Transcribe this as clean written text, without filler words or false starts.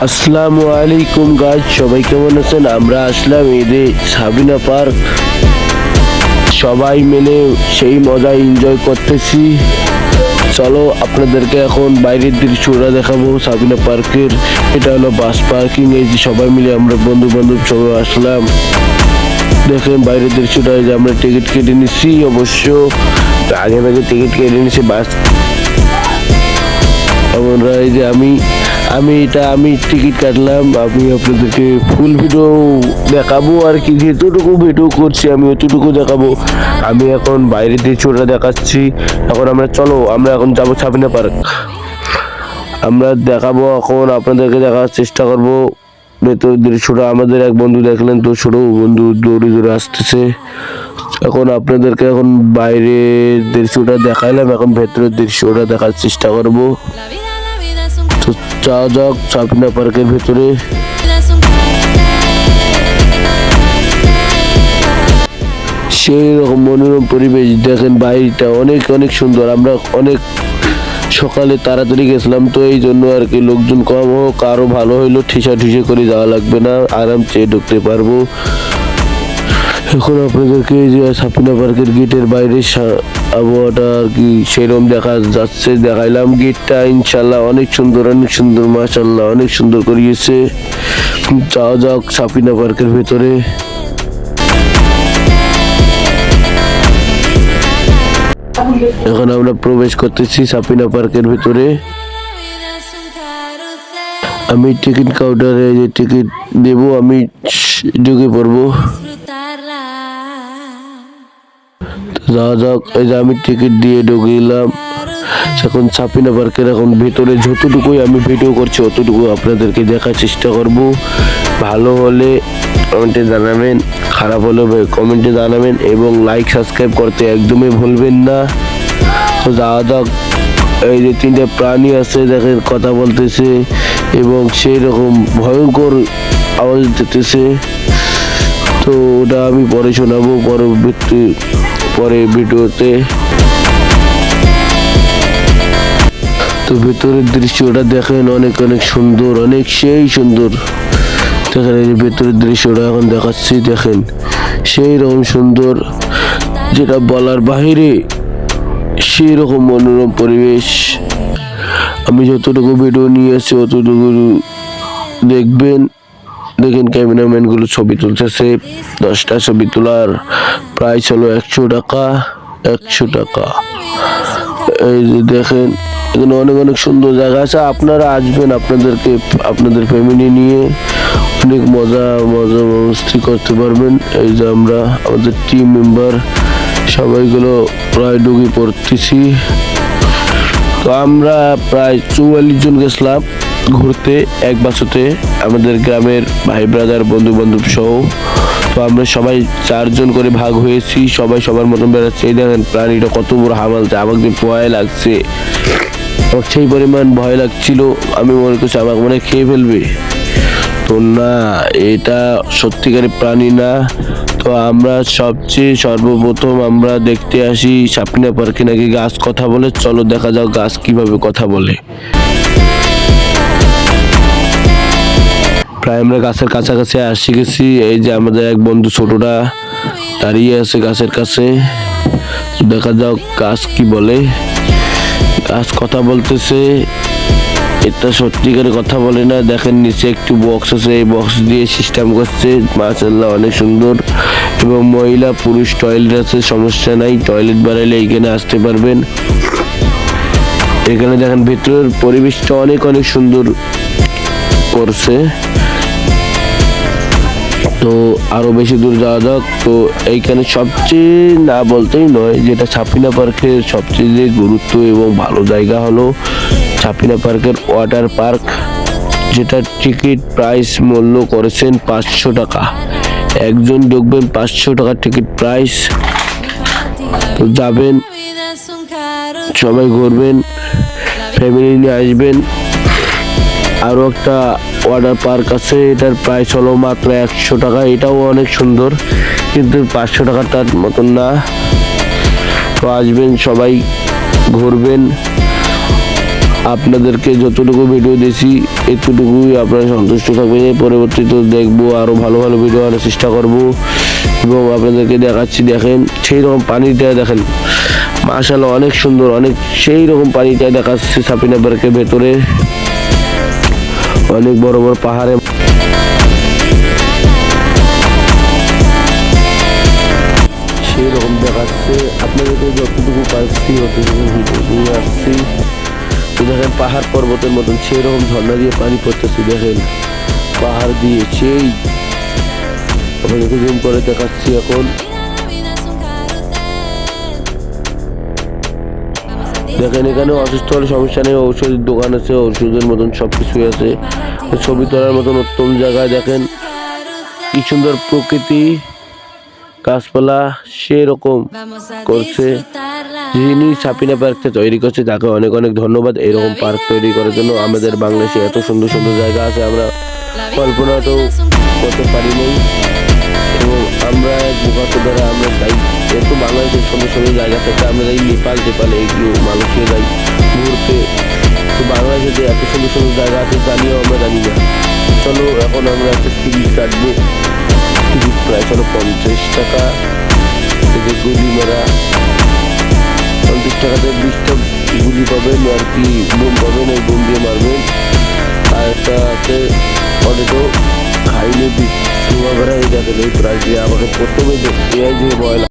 আসসালামু আলাইকুম গাইস, সবাই কেমন আছেন? আমরা আসলাম ঈদে সাবিনা পার্ক। সবাই মিলে সেই মজা এনজয় করতেছি। চলো আপনাদেরকে এখন বাইরের দৃশ্যটা দেখাবো সাবিনা পার্কের। এটা হলো বাস পার্কিং। এই যে সবাই মিলে আমরা বন্ধু বান্ধব সবাই আসলাম। দেখেন বাইরের দৃশ্যটা, এই যে আমরা টিকিট কেটে নিচ্ছি। অবশ্য আগে ভাগে টিকিট কেটে নিচ্ছি বাস। আমরা এই যে আমি টিকিট কাটলাম। আমি আপনাদেরকে ফুল ভিডিও দেখাবো আর কি, যেতটুকু ভিডিও করছি আমি অতটুকু দেখাবো। আমি এখন বাইরের দৃশ্যটা দেখাচ্ছি। এখন আমরা এখন যাবো সাবিনা পার্ক। আমরা দেখাবো, এখন আপনাদেরকে দেখার চেষ্টা করবো ভেতরের দৃশ্যটা। আমাদের এক বন্ধু দেখলেন তো, ছোট বন্ধু দৌড়ে দৌড়ে আসতেছে। এখন আপনাদেরকে এখন বাইরের দৃশ্যটা দেখাইলাম, এখন ভেতরের দৃশ্যটা দেখার চেষ্টা করবো। তো যাওয়া যাক সাবিনা পার্কের ভেতরে। সেই রকম মনোরম পরিবেশ। দেখেন বাইরেটা অনেক অনেক সুন্দর। আমরা অনেক সকালে তাড়াতাড়ি গেছিলাম, তো এই জন্য আর কি লোকজন কম হোক আরো ভালো হইলো। ঠেসা করে যাওয়া লাগবে না, আরামসে ঢুকতে পারবো। এখন আপনাদেরকে যে সাবিনা পার্কের গেটের বাইরে আবহাওয়াটা আর কি সেরকম দেখা যাচ্ছে, দেখাইলাম। গেটটা ইনশাল্লাহ অনেক সুন্দর মাশাআল্লাহ অনেক সুন্দর করিয়েছে। যাওয়া যাক সাবিনা পার্কের ভেতরে। এখন আমরা প্রবেশ করতেছি সাবিনা পার্কের ভিতরে। আমি টিকিট কাউন্টারে যে টিকিট দেব, আমি ঢুকে পড়বো। যাওয়া যাক। এই যে আমি টিকিট দিয়ে ঢুকলাম। এখন সাবিনা পার্কের এখন ভিতরে যতটুকুই আমি ভিডিও করছি অতটুকু আপনাদেরকে দেখার চেষ্টা করব। ভালো হলে কমেন্টে জানাবেন, খারাপ হলে কমেন্টে জানাবেন এবং লাইক সাবস্ক্রাইব করতে একদমই ভুলবেন না। তো যাওয়া যাক। এই যে তিনটা প্রাণী আছে দেখেন, কথা বলতেছে এবং সেই রকম ভয়ঙ্কর আওয়াজ দিতেছে। তো ওটা আমি পরে শোনাবো পরে ভিডিওতে। তো ভেতরের দৃশ্যটা দেখেন অনেক অনেক সুন্দর, অনেক সেই সুন্দর। দেখেন এই যে ভেতরের দৃশ্যটা এখন দেখাচ্ছি, দেখেন সেই রকম সুন্দর, যেটা বলার বাহিরে। সেই রকম মনোরম পরিবেশ। আমি যতটুকু ভিডিও নিয়ে আসছি অতটুকু দেখবেন। দেখেন ক্যামেরাম্যান গুলো ছবি তুলতেছে। 10টা ছবি তোলার প্রাইস হলো 100 টাকা। 100 টাকা। এই যে দেখেন এখানে অনেক অনেক সুন্দর জায়গা আছে। আপনারা আসবেন, আপনাদের ফ্যামিলি নিয়ে অনেক মজা মস্তি করতে পারবেন। এই যে আমরা আমাদের টিম মেম্বার সবাইগুলো প্রায় ঢুকে পড়তেছি। তো আমরা প্রায় 44 জন গেছিলাম ঘুরতে এক বাসতে, আমাদের গ্রামের ভাই ব্রাদার বন্ধু বান্ধব সহ। তো আমরা সবাই 4 জন করে ভাগ হয়েছি, সবাই সবার মতন বেড়াচ্ছে। এই দেখেন প্রাণীটা কত বড় হামালছে, আমাকে ভয় লাগছে। আমার সেই পরিমাণ ভয় লাগছিল, আমি মনে করছি আমাকে মনে খেয়ে ফেলবে। তো না, এটা সত্যিকারের প্রাণী না। তো আমরা সর্বপ্রথম আমরা দেখতে আসি সাবিনা পার্কে নাকি গাছ কথা বলে। চলো দেখা যাক গাছ কিভাবে কথা বলে। প্রায় আমরা গাছের কাছাকাছি আসি গেছি। এই যে আমাদের এক বন্ধু ছোটটা দাঁড়িয়ে আছে গাছের কাছে। দেখা যাক গাছ কি বলে। গাছ কথা বলতেছে, এটা সত্যিকারে কথা বলে না। দেখেন নিচে একটু বক্স আছে, এই বক্স দিয়ে সিস্টেম করছে। মাশাআল্লাহ অনেক সুন্দর। এবং মহিলা পুরুষ টয়লেট আছে, সমস্যা নাই। টয়লেট বানাইলে এইখানে আসতে পারবেন। এখানে দেখেন ভেতরের পরিবেশটা অনেক অনেক সুন্দর করছে। তো আরো বেশি দূর যাওয়া যাক। তো এইখানে সবচেয়ে না বলতেই নয়, যেটা সাবিনা পার্কের সবচেয়ে গুরুত্ব এবং ভালো জায়গা হলো সাবিনা পার্কের ওয়াটার পার্ক, যেটা টিকিট প্রাইস মূল্য করেছেন 500 টাকা। একজন ঢুকবেন 500 টাকা টিকিট প্রাইস। তো যাবেন, সবাই ঘুরবেন, ফ্যামিলি নিয়ে আসবেন। আরো একটা ওয়াটার পার্ক আছে, এটার প্রাইস হলো মাত্র 100 টাকা। এটাও অনেক সুন্দর, কিন্তু 500 টাকাটার মতন না। তো আসবেন, সবাই ঘুরবেন। আপনাদেরকে যতটুকু ভিডিও দিয়েছি এতটুকুই আপনারা সন্তুষ্ট থাকবেন। পরবর্তীতে দেখবো আরো ভালো ভালো ভিডিও আনার চেষ্টা করব এবং আপনাদেরকে দেখাচ্ছি। দেখেন সেই রকম পানিটা দেখেন, মাশাআল্লাহ অনেক সুন্দর, অনেক সেই রকম পানিটা দেখাচ্ছে সাপিনা পার্কের ভেতরে। অনেক বড় বড় পাহাড়ে সেই রকম দেখাচ্ছে। আপনাদেরকে যতটুকু পাচ্ছি ততটুকু ভিডিও নিয়ে আসছি। তো দেখেন পাহাড় পর্বতের মতন সেই রকম ঝর্ণা দিয়ে পানি পড়তেছে। দেখেন পাহাড় দিয়ে সেই আপনাদেরকে জুম করে দেখাচ্ছি। এখন দেখেন এখানে অসুস্থ হলে সমস্যা নেই, ঔষধের দোকান আছে, ওষুধের মতন সব কিছুই আছে। ছবি তোলার মতন উত্তম জায়গায়। দেখেন কি সুন্দর প্রকৃতি, গাছপালা সেরকম করছে। যিনি সাপিনা পার্কটা তৈরি করছে তাকে অনেক অনেক ধন্যবাদ। এরকম পার্ক তৈরি করার জন্য আমাদের বাংলাদেশে এত সুন্দর সুন্দর জায়গা আছে, আমরা কল্পনা তো করতে পারিনি। এবং আমরা বোকাতো দ্বারা আমরা যাই, এত বাংলাদেশের সুন্দর সুন্দর জায়গা থেকে আমরা যাই নেপালে এগুলো মালয়েশিয়া যাই ঘুরতে। তো বাংলাদেশে যে এত সুন্দর সুন্দর জায়গা আছে জানিও আমরা জানি না। চলো এখন আমরা একটা টিকিট কাটবো। টিকিট প্রায় চলো 50 টাকা। গুলি মারা 50 টাকাতে 20টা গুলি পাবেন আর কি, বোম পাবেন, ওই বোম দিয়ে মারবেন। আর একটা আছে অনেকও খাইলে ধোঁয়া বেড়া, এই দেখেন এই প্রাইস দিয়ে আমাকে প্রথমে দেখতে যে ভয়